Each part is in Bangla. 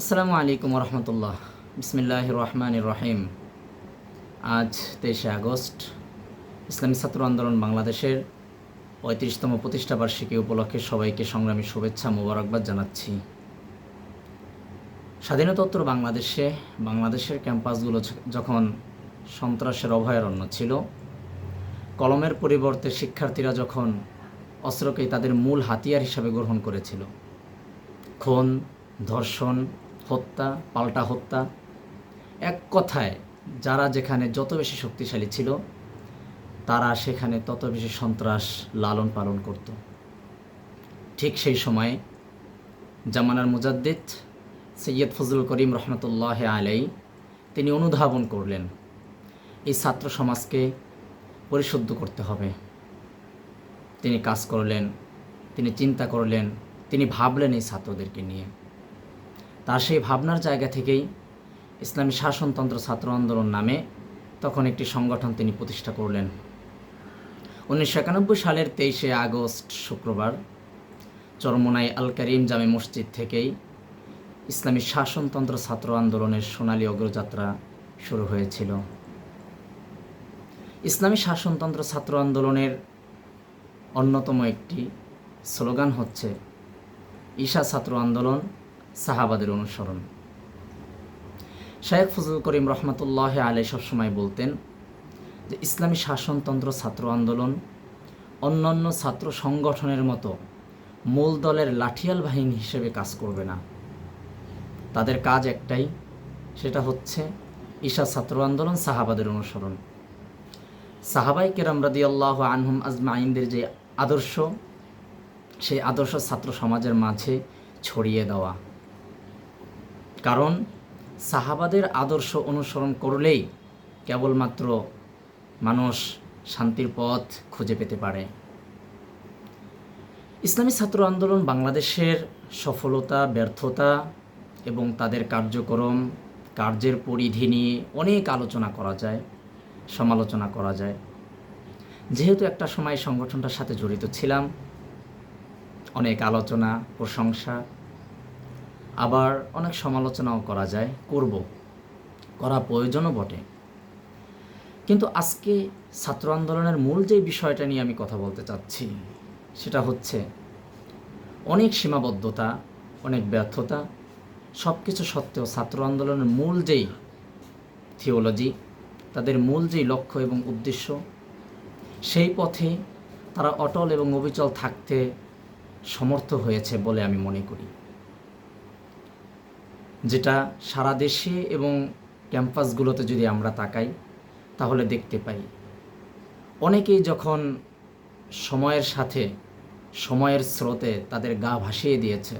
আসসালামু আলাইকুম রহমতুল্লাহ। বিসমিল্লাহির রহমানির রহিম। আজ 23শে আগস্ট, ইসলামী ছাত্র আন্দোলন বাংলাদেশের 35তম প্রতিষ্ঠাবার্ষিকী উপলক্ষে সবাইকে সংগ্রামী শুভেচ্ছা মোবারকবাদ জানাচ্ছি। স্বাধীনতোত্তর বাংলাদেশের ক্যাম্পাসগুলো যখন সন্ত্রাসের অভয়ারণ্য ছিল, কলমের পরিবর্তে শিক্ষার্থীরা যখন অস্ত্রকেই তাদের মূল হাতিয়ার হিসাবে গ্রহণ করেছিল, খুন, ধর্ষণ, হত্যা, পাল্টা হত্যা, এক কথায় যারা যেখানে যত বেশি শক্তিশালী ছিল তারা সেখানে তত বেশি সন্ত্রাস লালন পালন করত। ঠিক সেই সময়ে জামানার মুজাদ্দিদ সৈয়দ ফজলুল করিম রহমতুল্লাহ আলাই তিনি অনুধাবন করলেন, এই ছাত্র সমাজকে পরিশুদ্ধ করতে হবে। তিনি কাজ করলেন, তিনি চিন্তা করলেন, তিনি ভাবলেন এই ছাত্রদেরকে নিয়ে। তার সেই ভাবনার জায়গা থেকেই ইসলামী শাসনতন্ত্র ছাত্র আন্দোলন নামে তখন একটি সংগঠন তিনি প্রতিষ্ঠা করলেন। 1991 সালের 23শে আগস্ট শুক্রবার চরমোনাই আল করিম জামে মসজিদ থেকেই ইসলামী শাসনতন্ত্র ছাত্র আন্দোলনের সোনালী অগ্রযাত্রা শুরু হয়েছিল। ইসলামী শাসনতন্ত্র ছাত্র আন্দোলনের অন্যতম একটি স্লোগান হচ্ছে ঈশা ছাত্র আন্দোলন, সাহাবাদের অনুসরণ। শায়েখ ফজলুল করিম রহমতুল্লাহ আলাই সবসময় বলতেন যে ইসলামী শাসনতন্ত্র ছাত্র আন্দোলন অন্যান্য ছাত্র সংগঠনের মতো মূল দলের লাঠিয়াল বাহিনী হিসেবে কাজ করবে না। তাদের কাজ একটাই, সেটা হচ্ছে ঈশা ছাত্র আন্দোলন, সাহাবাদের অনুসরণ। সাহাবায়ে কেরাম রাদিয়াল্লাহু আনহুম আজমাইনদের যে আদর্শ, সেই আদর্শ ছাত্র সমাজের মাঝে ছড়িয়ে দেওয়া। কারণ সাহাবাদের আদর্শ অনুসরণ করলেই কেবলমাত্র মানুষ শান্তির পথ খুঁজে পেতে পারে। ইসলামী ছাত্র আন্দোলন বাংলাদেশের সফলতা, ব্যর্থতা এবং তাদের কার্যক্রম, কার্যের পরিধি নিয়ে অনেক আলোচনা করা যায়, সমালোচনা করা যায়। যেহেতু একটা সময় সংগঠনটার সাথে জড়িত ছিলাম, অনেক আলোচনা, প্রশংসা, আবার অনেক সমালোচনাও করা যায়, করা প্রয়োজনও বটে। কিন্তু আজকে ছাত্র আন্দোলনের মূল যে বিষয়টা নিয়ে আমি কথা বলতে চাচ্ছি, সেটা হচ্ছে অনেক সীমাবদ্ধতা, অনেক ব্যর্থতা, সব কিছু সত্ত্বেও ছাত্র আন্দোলনের মূল যেই থিওলজি, তাদের মূল যেই লক্ষ্য এবং উদ্দেশ্য, সেই পথে তারা অটল এবং অবিচল থাকতে সমর্থ হয়েছে বলে আমি মনে করি। যেটা সারা দেশে এবং ক্যাম্পাসগুলোতে যদি আমরা তাকাই তাহলে দেখতে পাই, অনেকেই যখন সময়ের সাথে, সময়ের স্রোতে তাদের গা ভাসিয়ে দিয়েছে,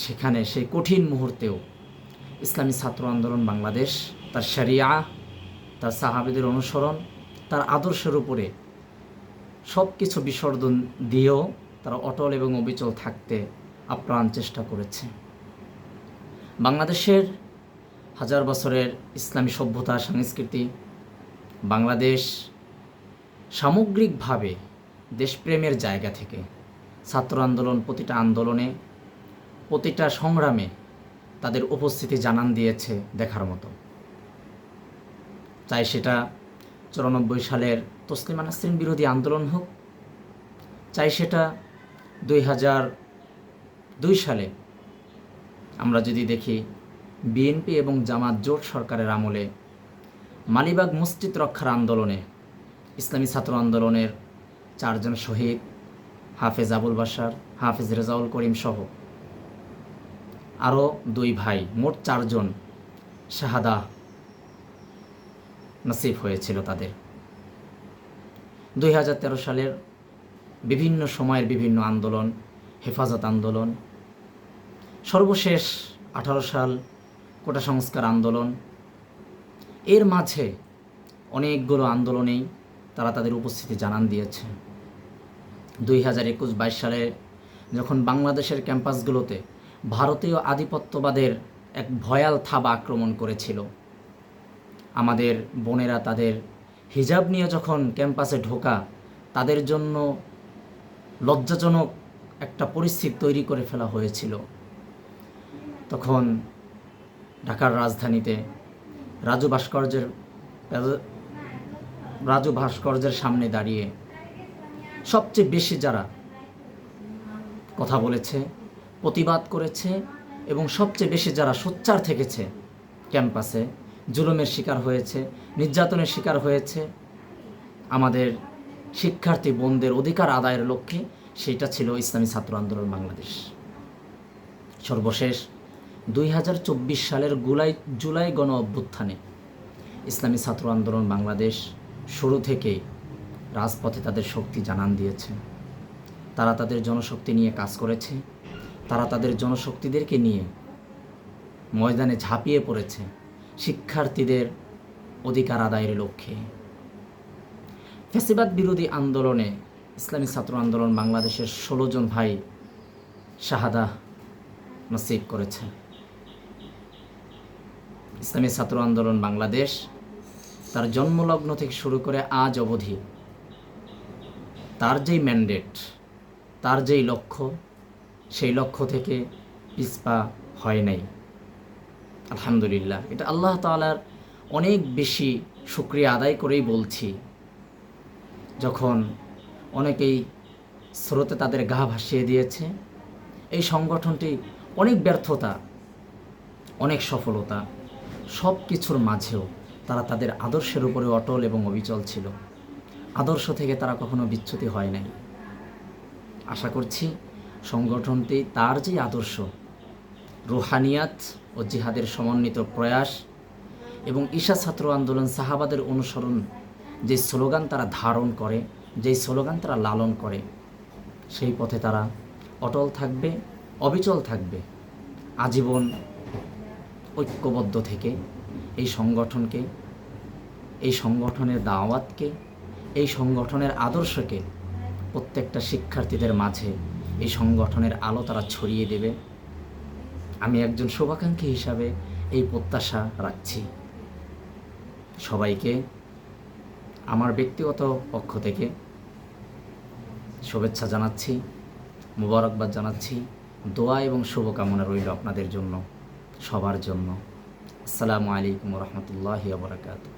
সেখানে সেই কঠিন মুহূর্তেও ইসলামী ছাত্র আন্দোলন বাংলাদেশ তার শরিয়া, তার সাহাবীদের অনুসরণ, তার আদর্শের উপরে সব কিছু বিসর্জন দিয়েও তারা অটল এবং অবিচল থাকতে আপ্রাণ চেষ্টা করেছে। বাংলাদেশের হাজার বছরের ইসলামী সভ্যতা, সংস্কৃতি, বাংলাদেশ সামগ্রিকভাবে দেশপ্রেমের জায়গা থেকে ছাত্র আন্দোলন প্রতিটা আন্দোলনে, প্রতিটা সংগ্রামে তাদের উপস্থিতি জানান দিয়েছে দেখার মতো। চাই সেটা 94 সালের তসলিমা নাসরিন বিরোধী আন্দোলন হোক, চাই সেটা 2002 সালে আমরা যদি দেখি বিএনপি এবং জামাত জোট সরকারের আমলে মালিবাগ মসজিদ রক্ষার আন্দোলনে ইসলামী ছাত্র আন্দোলনের 4 জন শহীদ, হাফেজ আবুল বাশার, হাফেজ রেজাউল করিম সহ আরও 2 ভাই, মোট 4 জন শাহাদা নসিব হয়েছিল তাদের। 2013 সালের বিভিন্ন সময়ের বিভিন্ন আন্দোলন, হেফাজত আন্দোলন, সর্বশেষ 18 সাল কোটা সংস্কার আন্দোলন, এর মাঝে অনেকগুলো আন্দোলনেই তারা তাদের উপস্থিতি জানান দিয়েছে। 2021-22 সালে যখন বাংলাদেশের ক্যাম্পাসগুলোতে ভারতীয় আধিপত্যবাদের এক ভয়াল থাবা আক্রমণ করেছিল, আমাদের বোনেরা তাদের হিজাব নিয়ে যখন ক্যাম্পাসে ঢোকা তাদের জন্য লজ্জাজনক একটা পরিস্থিতি তৈরি করে ফেলা হয়েছিল। তখন ঢাকার রাজধানীতে রাজু ভাস্কর্যের সামনে দাঁড়িয়ে সবচেয়ে বেশি যারা কথা বলেছে, প্রতিবাদ করেছে এবং সবচেয়ে বেশি যারা সোচ্চার থেকেছে ক্যাম্পাসে, জুলুমের শিকার হয়েছে, নির্যাতনের শিকার হয়েছে, আমাদের শিক্ষার্থী বোনদের অধিকার আদায়ের লক্ষ্যে, সেইটা ছিল ইসলামী ছাত্র আন্দোলন বাংলাদেশ। সর্বশেষ 2024 সালের জুলাই গণ অভ্যুত্থানে ইসলামী ছাত্র আন্দোলন বাংলাদেশ শুরু থেকেই রাজপথে তাদের শক্তি জানান দিয়েছে। তারা তাদের জনশক্তি নিয়ে কাজ করেছে, তারা তাদের জনশক্তিদেরকে নিয়ে ময়দানে ঝাঁপিয়ে পড়েছে শিক্ষার্থীদের অধিকার আদায়ের লক্ষ্যে। ফ্যাসিবাদ বিরোধী আন্দোলনে ইসলামী ছাত্র আন্দোলন বাংলাদেশের 16 জন ভাই শাহাদা নসিব করেছে। ইসলামী ছাত্র আন্দোলন বাংলাদেশ তার জন্মলগ্ন থেকে শুরু করে আজ অবধি তার যেই ম্যান্ডেট, তার যেই লক্ষ্য, সেই লক্ষ্য থেকে পিছপা হয় নাই। আলহামদুলিল্লাহ, এটা আল্লাহ তাআলার অনেক বেশি শুকরিয়া আদায় করেই বলছি। যখন অনেকেই স্রোতে তাদের গা ভাসিয়ে দিয়েছে, এই সংগঠনটি অনেক ব্যর্থতা, অনেক সফলতা, সব কিছুর মাঝেও তারা তাদের আদর্শের উপরে অটল এবং অবিচল ছিল। আদর্শ থেকে তারা কখনো বিচ্যুতি হয় নাই। আশা করছি সংগঠনটি তার যে আদর্শ, রুহানিয়াত ও জিহাদের সমন্বিত প্রয়াস এবং ঈশা ছাত্র আন্দোলন সাহাবাদের অনুসরণ, যে স্লোগান তারা ধারণ করে, যেই স্লোগান তারা লালন করে, সেই পথে তারা অটল থাকবে, অবিচল থাকবে। আজীবন ঐক্যবদ্ধ থেকে এই সংগঠনকে, এই সংগঠনের দাওয়াতকে, এই সংগঠনের আদর্শকে প্রত্যেকটা শিক্ষার্থীদের মাঝে এই সংগঠনের আলো তারা ছড়িয়ে দেবে। আমি একজন শুভাকাঙ্ক্ষী হিসাবে এই প্রত্যাশা রাখছি। সবাইকে আমার ব্যক্তিগত পক্ষ থেকে শুভেচ্ছা জানাচ্ছি, মুবারকবাদ জানাচ্ছি। দোয়া এবং শুভকামনা রইল আপনাদের জন্য, সবার জন্য। আসসালামু আলাইকুম ওয়া রাহমাতুল্লাহি ওয়া বারাকাতুহু।